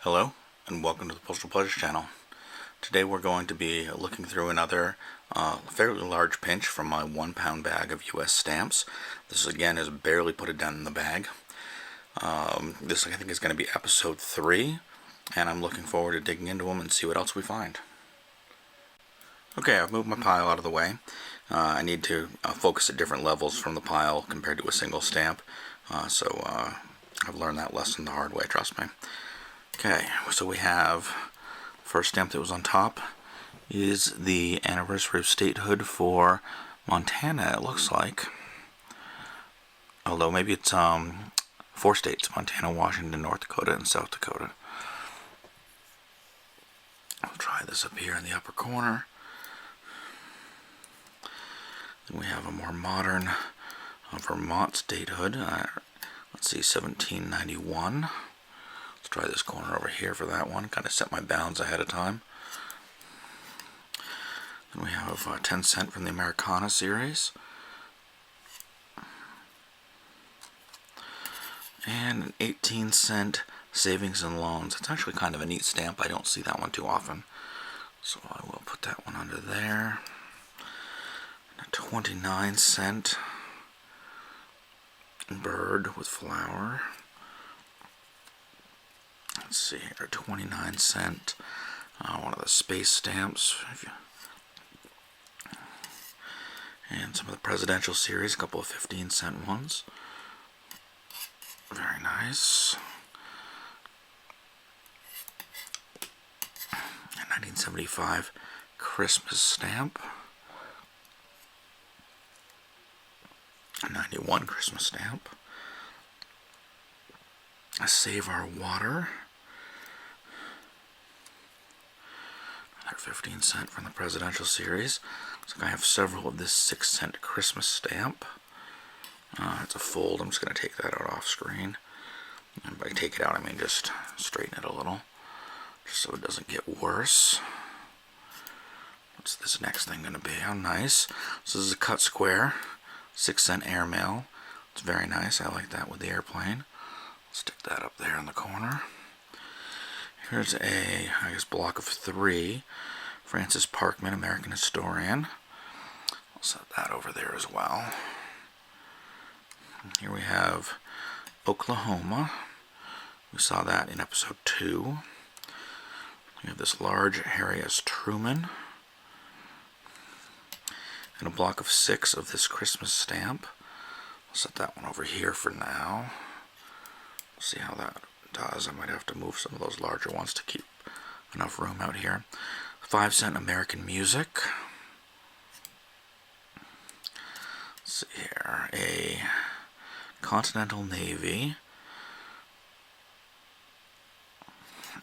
Hello, and welcome to the Postal Pleasures channel. Today we're going to be looking through another fairly large pinch from my 1 pound bag of US stamps. This again is barely put a dent in the bag. This I think is going to be episode 3, and I'm looking forward to digging into them and see what else we find. Okay, I've moved my pile out of the way. I need to focus at different levels from the pile compared to a single stamp, so I've learned that lesson the hard way, trust me. Okay, so we have the first stamp that was on top is the anniversary of statehood for Montana, it looks like. Although maybe it's 4 states: Montana, Washington, North Dakota, and South Dakota. I'll try this up here in the upper corner. Then we have a more modern Vermont statehood. Let's see, 1791. Let's try this corner over here for that one. Kind of set my bounds ahead of time. Then we have 10 cent from the Americana series. And an 18 cent savings and loans. It's actually kind of a neat stamp. I don't see that one too often, so I will put that one under there. And a 29 cent bird with flower. Let's see here, 29 cent, one of the space stamps. And some of the presidential series, a couple of 15 cent ones. Very nice. A 1975 Christmas stamp. A 91 Christmas stamp. A Save Our Water. Another 15 cent from the presidential series. Looks like I have several of this 6 cent Christmas stamp. It's a fold. I'm just going to take that out off screen. And by take it out, I mean just straighten it a little, just so it doesn't get worse. What's this next thing going to be? How nice. This is a cut square, 6 cent airmail. It's very nice. I like that with the airplane. Stick that up there in the corner. Here's a, I guess, block of 3. Francis Parkman, American historian. I'll set that over there as well. Here we have Oklahoma. We saw that in episode 2. We have this large Harry S. Truman. And a block of 6 of this Christmas stamp. I'll set that one over here for now. We'll see how that does. I might have to move some of those larger ones to keep enough room out here. 5 cent American music. Let's see here. A Continental Navy.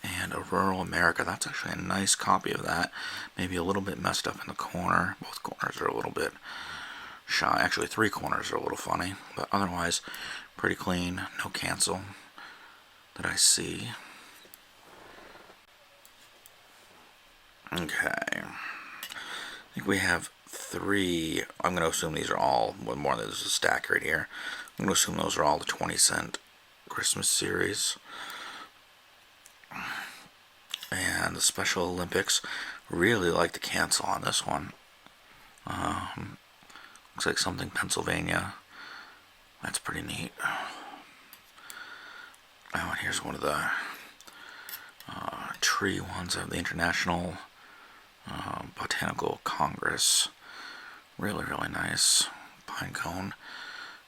And a Rural America. That's actually a nice copy of that. Maybe a little bit messed up in the corner. Both corners are a little bit shy. Actually, 3 corners are a little funny. But otherwise, pretty clean. No cancel that I see. Okay. I think we have 3. I'm going to assume these are all, well, more than there's a stack right here. I'm going to assume those are all the 20 cent Christmas series. And the Special Olympics. Really like the cancel on this one. Looks like something Pennsylvania. That's pretty neat. Oh, and here's one of the tree ones of the International Botanical Congress. Really, really nice. Pine cone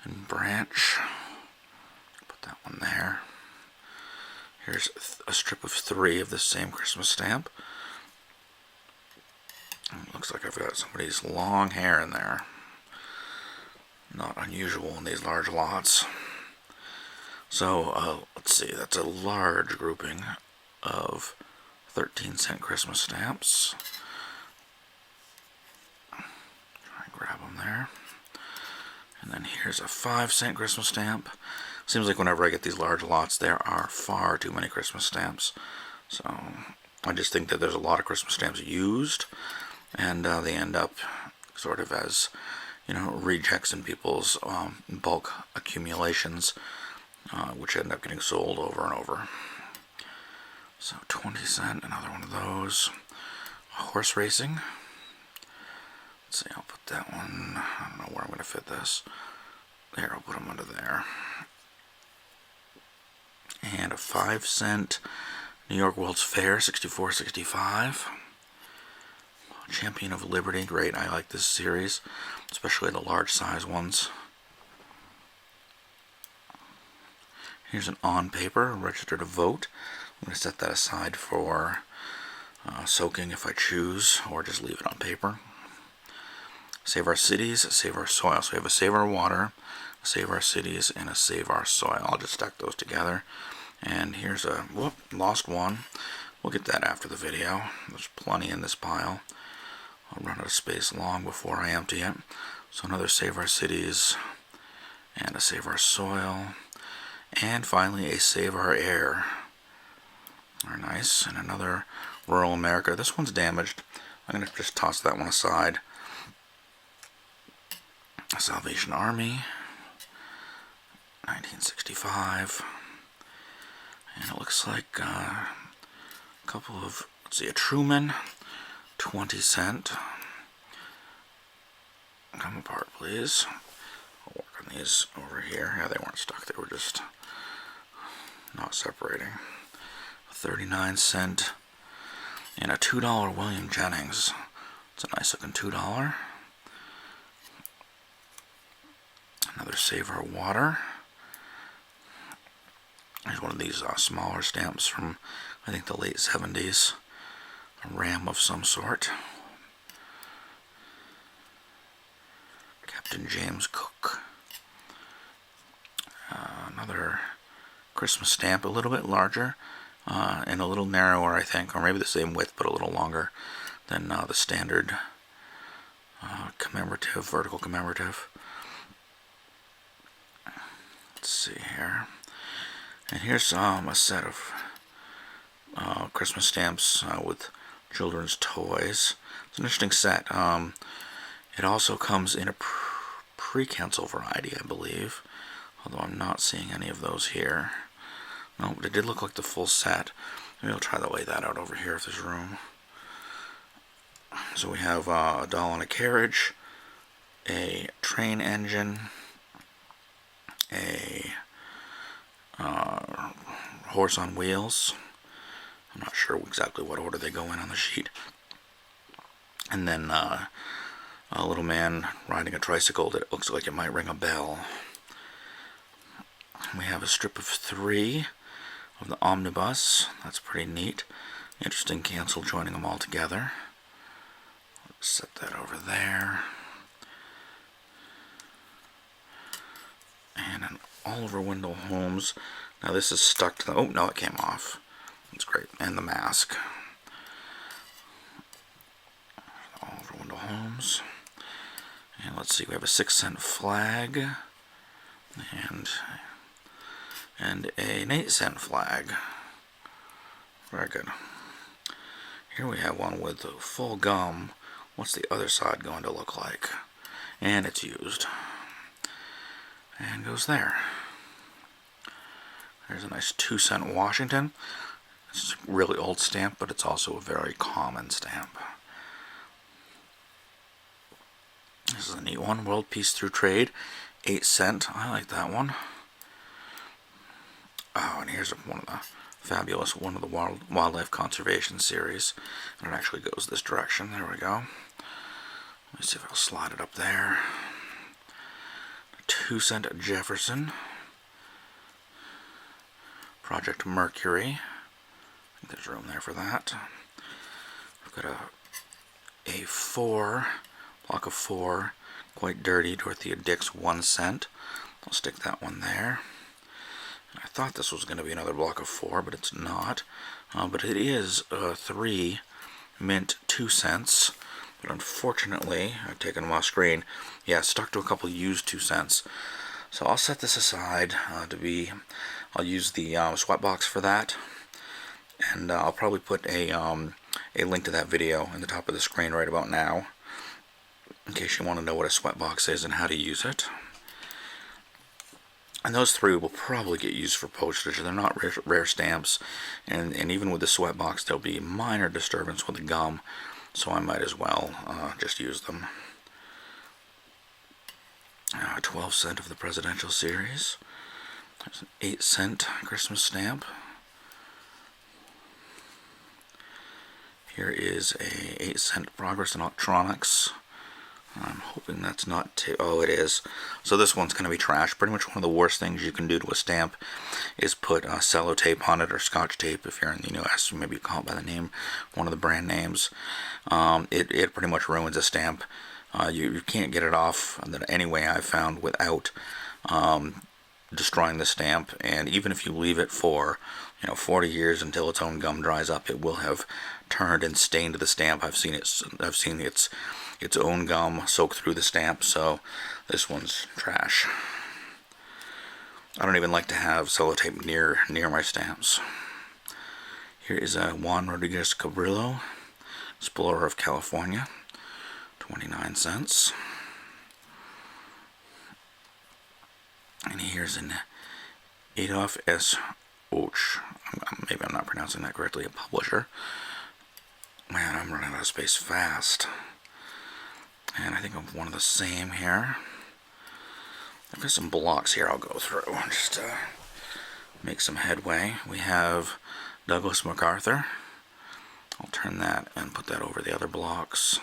and branch. Put that one there. Here's a strip of 3 of this same Christmas stamp. It looks like I've got somebody's long hair in there. Not unusual in these large lots. So, let's see, that's a large grouping of 13 cent Christmas stamps. Try and grab them there. And then here's a 5 cent Christmas stamp. Seems like whenever I get these large lots, there are far too many Christmas stamps. So, I just think that there's a lot of Christmas stamps used, and they end up sort of as, rejects in people's bulk accumulations. Which end up getting sold over and over. So 20 cent, another one of those. Horse racing. Let's see, I'll put that one, I don't know where I'm going to fit this. There, I'll put them under there. And a 5 cent New York World's Fair, 64.65. Champion of Liberty, great, I like this series, especially the large size ones. Here's an on paper, register to vote. I'm going to set that aside for soaking if I choose, or just leave it on paper. Save our cities, save our soil. So we have a save our water, save our cities, and a save our soil. I'll just stack those together. And here's a, whoop, lost one. We'll get that after the video. There's plenty in this pile. I'll run out of space long before I empty it. So another save our cities, and a save our soil. And finally a save our air. Very nice. And another rural America. This one's damaged. I'm going to just toss that one aside. Salvation Army, 1965. And it looks like a couple of, let's see, a Truman, 20 cent. Come apart, please. I'll work on these over here. Yeah, they weren't stuck. They were just not separating. 39 cent. And a $2 William Jennings. It's a nice looking $2. Another Save Our Water. Here's one of these smaller stamps from, I think, the late 70s. A ram of some sort. Captain James Cook. Another Christmas stamp, a little bit larger and a little narrower, I think, or maybe the same width but a little longer than the standard commemorative, vertical commemorative. Let's see here. And here's a set of Christmas stamps with children's toys. It's an interesting set. It also comes in a pre-cancel variety, I believe. Although I'm not seeing any of those here. No, but it did look like the full set. Maybe I'll try to lay that out over here if there's room. So we have a doll on a carriage, a train engine, a horse on wheels. I'm not sure exactly what order they go in on the sheet. And then a little man riding a tricycle that looks like it might ring a bell. We have a strip of 3 of the omnibus. That's pretty neat. Interesting cancel joining them all together. Let's set that over there. And an Oliver Wendell Holmes. Now this is stuck to the, oh no, it came off. That's great. And the mask. Oliver Wendell Holmes. And let's see, we have a 6 cent flag. And an 8 cent flag. Very good. Here we have one with full gum. What's the other side going to look like? And it's used. And goes there. There's a nice 2 cent Washington. It's a really old stamp, but it's also a very common stamp. This is a neat one. World Peace Through Trade, 8 cent. I like that one. Oh, and here's one of the fabulous, one of the wildlife conservation series. And it actually goes this direction. There we go. Let me see if I'll slide it up there. 2 cent Jefferson. Project Mercury. I think there's room there for that. I've got a 4, block of 4, quite dirty, Dorothea Dix, 1 cent. I'll stick that one there. I thought this was going to be another block of 4, but it's not. But it is 3 mint 2 cents. But unfortunately, I've taken them off screen. Yeah, stuck to a couple used 2 cents. So I'll set this aside I'll use the sweat box for that. And I'll probably put a link to that video in the top of the screen right about now, in case you want to know what a sweat box is and how to use it. And those three will probably get used for postage. They're not rare stamps, and even with the sweat box, there'll be minor disturbance with the gum, so I might as well just use them. 12-cent of the Presidential Series. There's an 8-cent Christmas stamp. Here is a 8-cent Progress in Electronics. I'm hoping that's not oh, it is. So this one's going to be trash. Pretty much one of the worst things you can do to a stamp is put cello tape on it, or Scotch tape if you're in the US. Maybe you call it by the name, one of the brand names. It pretty much ruins a stamp. You can't get it off any way I've found without destroying the stamp. And even if you leave it for 40 years until its own gum dries up, it will have turned and stained the stamp. I've seen its own gum soak through the stamp, so this one's trash. I don't even like to have sellotape near my stamps. Here is a Juan Rodriguez Cabrillo, Explorer of California, 29 cents. And here's an Adolf S. Och. Maybe I'm not pronouncing that correctly, a publisher. Man, I'm running out of space fast. And I think I'm one of the same here. I've got some blocks here I'll go through just to make some headway. We have Douglas MacArthur. I'll turn that and put that over the other blocks.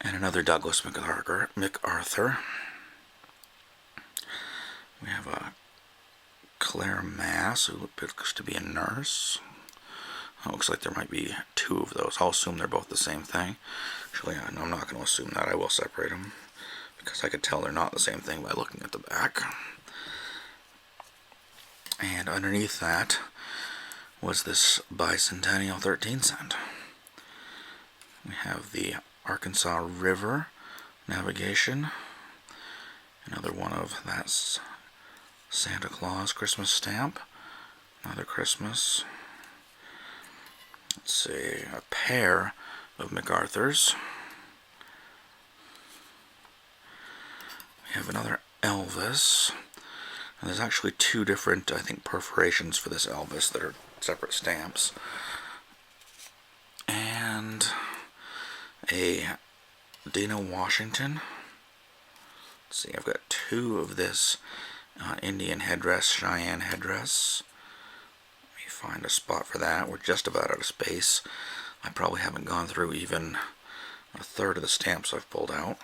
And another Douglas MacArthur. We have a Claire Mass, who looks to be a nurse. It looks like there might be two of those. I'll assume they're both the same thing. Actually, I'm not going to assume that. I will separate them, because I could tell they're not the same thing by looking at the back. And underneath that was this Bicentennial 13-cent. We have the Arkansas River Navigation. Another one of that's Santa Claus Christmas stamp. Another Christmas. Let's see, a pair of MacArthurs. We have another Elvis. And there's actually two different, I think, perforations for this Elvis that are separate stamps. And a Dana Washington. Let's see, I've got two of this Indian headdress, Cheyenne headdress. Let me find a spot for that. We're just about out of space. I probably haven't gone through even a third of the stamps I've pulled out.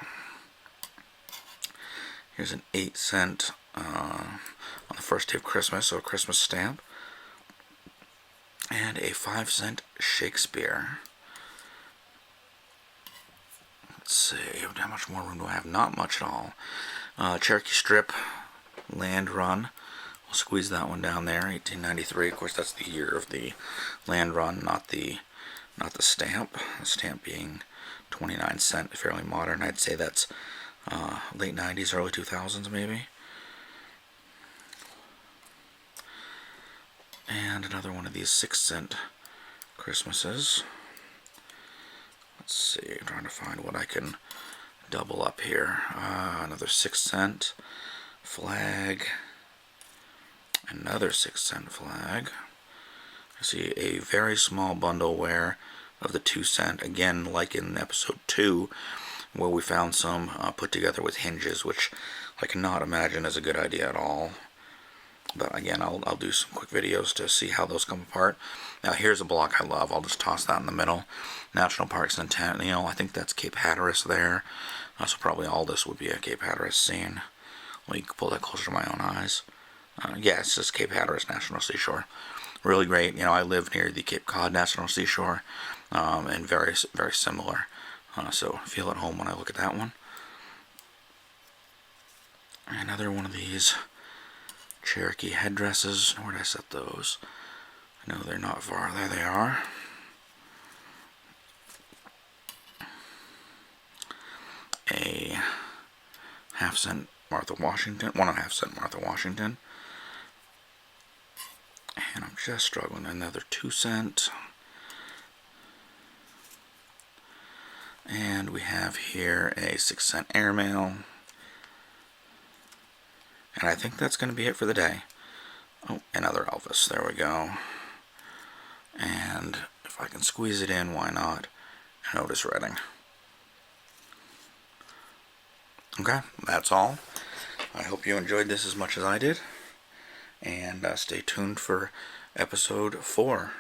Here's an 8-cent on the first day of Christmas, so a Christmas stamp. And a 5-cent Shakespeare. Let's see, how much more room do I have? Not much at all. Cherokee Strip, Land Run. We'll squeeze that one down there, 1893. Of course, that's the year of the Land Run, not the stamp. The stamp being 29 cent, fairly modern. I'd say that's late 90s, early 2000s maybe. And another one of these 6-cent Christmases. Let's see, I'm trying to find what I can double up here. Another 6-cent flag. Another 6-cent flag. I see a very small bundle where of the 2-cent, again like in episode 2, where we found some put together with hinges, which I cannot imagine is a good idea at all. But again, I'll do some quick videos to see how those come apart. Now here's a block I love. I'll just toss that in the middle. National Park Centennial. I think that's Cape Hatteras there. So probably all this would be a Cape Hatteras scene. Let me pull that closer to my own eyes. Yeah, it's just Cape Hatteras National Seashore. Really great. You know, I live near the Cape Cod National Seashore, and very, very similar. So feel at home when I look at that one. Another one of these Cherokee headdresses. Where did I set those? I know they're not far. There they are. A 1/2-cent Martha Washington. 1.5-cent Martha Washington. And I'm just struggling. Another 2-cent. And we have here a 6-cent airmail. And I think that's going to be it for the day. Oh, another Elvis. There we go. And if I can squeeze it in, why not? An Otis Redding. Okay, that's all. I hope you enjoyed this as much as I did. And stay tuned for episode 4.